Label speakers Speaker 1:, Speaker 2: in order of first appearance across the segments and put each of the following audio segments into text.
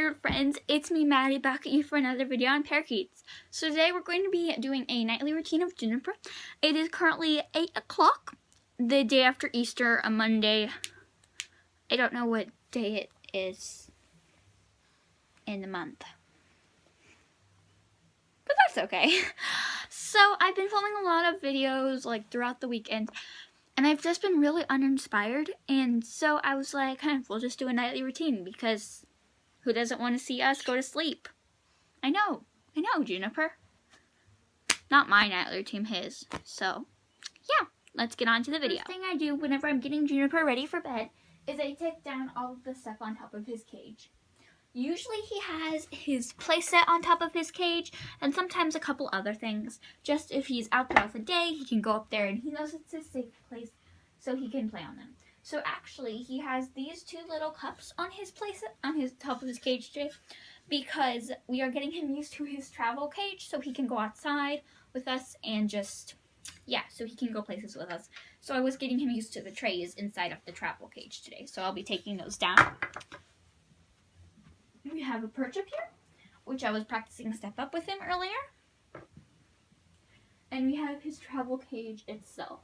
Speaker 1: there, friends, it's me, Maddie, back at you for another video on parakeets. So today we're going to be doing a nightly routine of Juniper. It is currently 8 o'clock, the day after Easter, a Monday. I don't know what day it is in the month, but that's okay. So I've been filming a lot of videos like throughout the weekend, and I've just been really uninspired, and so I was like, we'll just do a nightly routine, because who doesn't want to see us go to sleep? I know, Juniper. Not my nightly routine, his. So, yeah, let's get on to the video. First thing I do whenever I'm getting Juniper ready for bed is I take down all of the stuff on top of his cage. Usually he has his playset on top of his cage, and sometimes a couple other things. Just if he's out throughout the day, he can go up there and he knows it's a safe place, so he can play on them. So actually, he has these two little cups on his playset, on his top of his cage today, because we are getting him used to his travel cage, so he can go outside with us and just, yeah, so he can go places with us. So I was getting him used to the trays inside of the travel cage today, so I'll be taking those down. We have a perch up here, which I was practicing step up with him earlier. And we have his travel cage itself.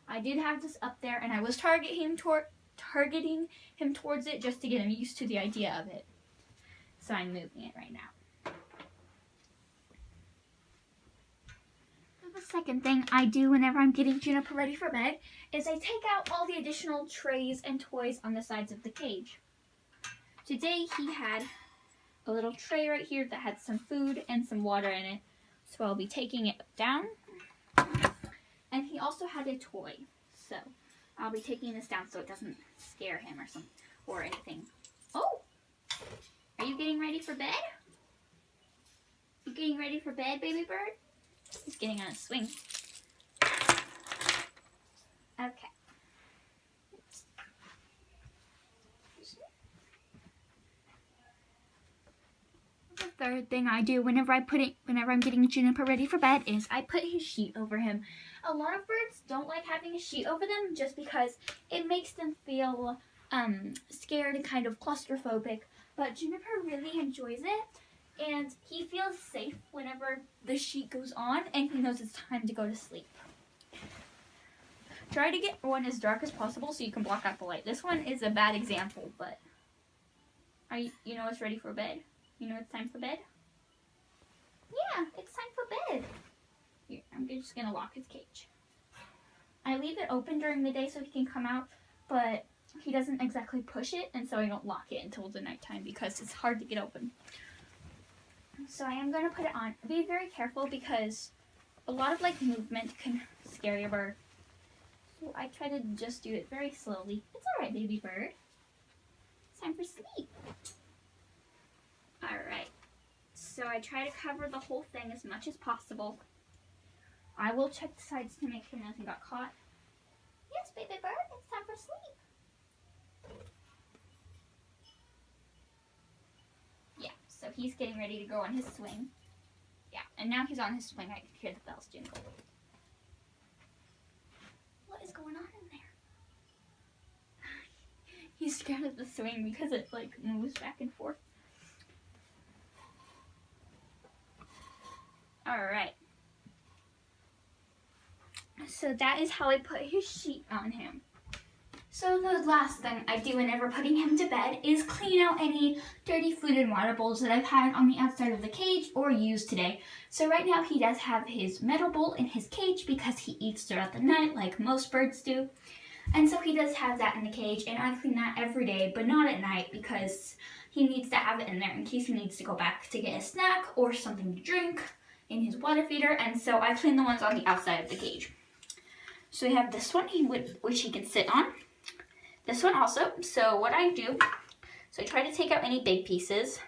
Speaker 1: I did have this up there, and I was targeting him towards it just to get him used to the idea of it. So I'm moving it right now. The second thing I do whenever I'm getting Juniper ready for bed is I take out all the additional trays and toys on the sides of the cage. Today he had a little tray right here that had some food and some water in it, so I'll be taking it down. And he also had a toy, so I'll be taking this down so it doesn't scare him or anything. Oh, are you getting ready for bed? You getting ready for bed, baby bird? He's getting on a swing. Okay. The third thing I do whenever I'm getting Juniper ready for bed is I put his sheet over him. A lot of birds don't like having a sheet over them just because it makes them feel scared and kind of claustrophobic, but Juniper really enjoys it, and he feels safe whenever the sheet goes on and he knows it's time to go to sleep. Try to get one as dark as possible so you can block out the light. This one is a bad example, but you know it's ready for bed? You know it's time for bed? Yeah, it's time for bed. Here, I'm just going to lock his cage. I leave it open during the day so he can come out, but he doesn't exactly push it, and so I don't lock it until the nighttime because it's hard to get open. So I am going to put it on. Be very careful because a lot of movement can scare your bird. So I try to just do it very slowly. It's alright, baby bird. It's time for sleep. Alright, so I try to cover the whole thing as much as possible. I will check the sides to make sure nothing got caught. Yes, baby bird, it's time for sleep. Yeah, so he's getting ready to go on his swing. Yeah, and now he's on his swing. I can hear the bells jingle. What is going on in there? He's scared of the swing because it moves back and forth. Alright, so that is how I put his sheet on him. So the last thing I do whenever putting him to bed is clean out any dirty food and water bowls that I've had on the outside of the cage or used today. So right now he does have his metal bowl in his cage because he eats throughout the night like most birds do. And so he does have that in the cage, and I clean that every day, but not at night because he needs to have it in there in case he needs to go back to get a snack or something to drink in his water feeder, and so I clean the ones on the outside of the cage. So we have this one, which he can sit on. This one also. So what I do, so I try to take out any big pieces.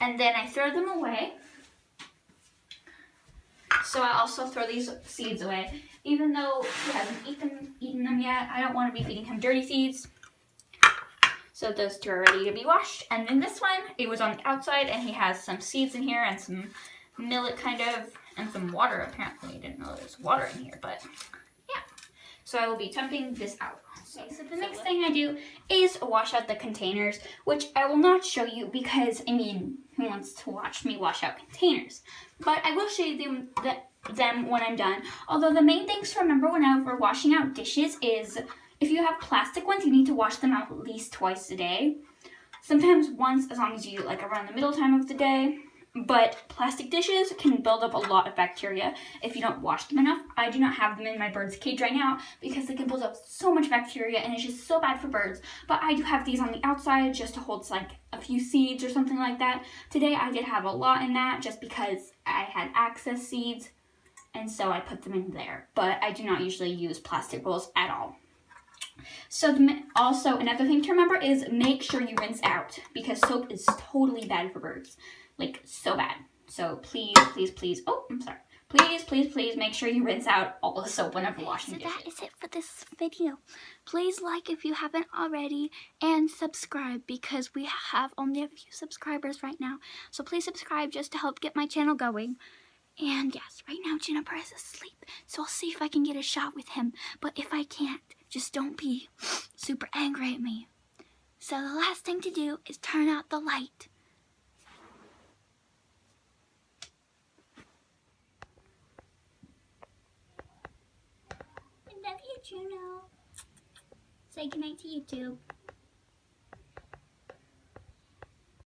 Speaker 1: And then I throw them away. So I also throw these seeds away. Even though he hasn't eaten them yet, I don't want to be feeding him dirty seeds. So those two are ready to be washed. And then this one, it was on the outside, and he has some seeds in here and some millet kind of and some water. Apparently, I didn't know there was water in here, but yeah. So I will be dumping this out. So the next thing I do is wash out the containers, which I will not show you because, I mean, who wants to watch me wash out containers? But I will show you them when I'm done. Although the main things to remember whenever washing out dishes is if you have plastic ones, you need to wash them out at least twice a day. Sometimes once, as long as you like around the middle time of the day. But plastic dishes can build up a lot of bacteria if you don't wash them enough. I do not have them in my bird's cage right now because they can build up so much bacteria and it's just so bad for birds. But I do have these on the outside just to hold like a few seeds or something like that. Today I did have a lot in that just because I had excess seeds and so I put them in there. But I do not usually use plastic bowls at all. So also another thing to remember is make sure you rinse out because soap is totally bad for birds. Like, so bad. So please, please, please, oh, I'm sorry. Please, please, please make sure you rinse out all the soap whenever washing dishes. So that is it for this video. Please like if you haven't already and subscribe because we have only a few subscribers right now. So please subscribe just to help get my channel going. And yes, right now Juniper is asleep. So I'll see if I can get a shot with him. But if I can't, just don't be super angry at me. So the last thing to do is turn out the light. Love you, Juno. Say goodnight to YouTube.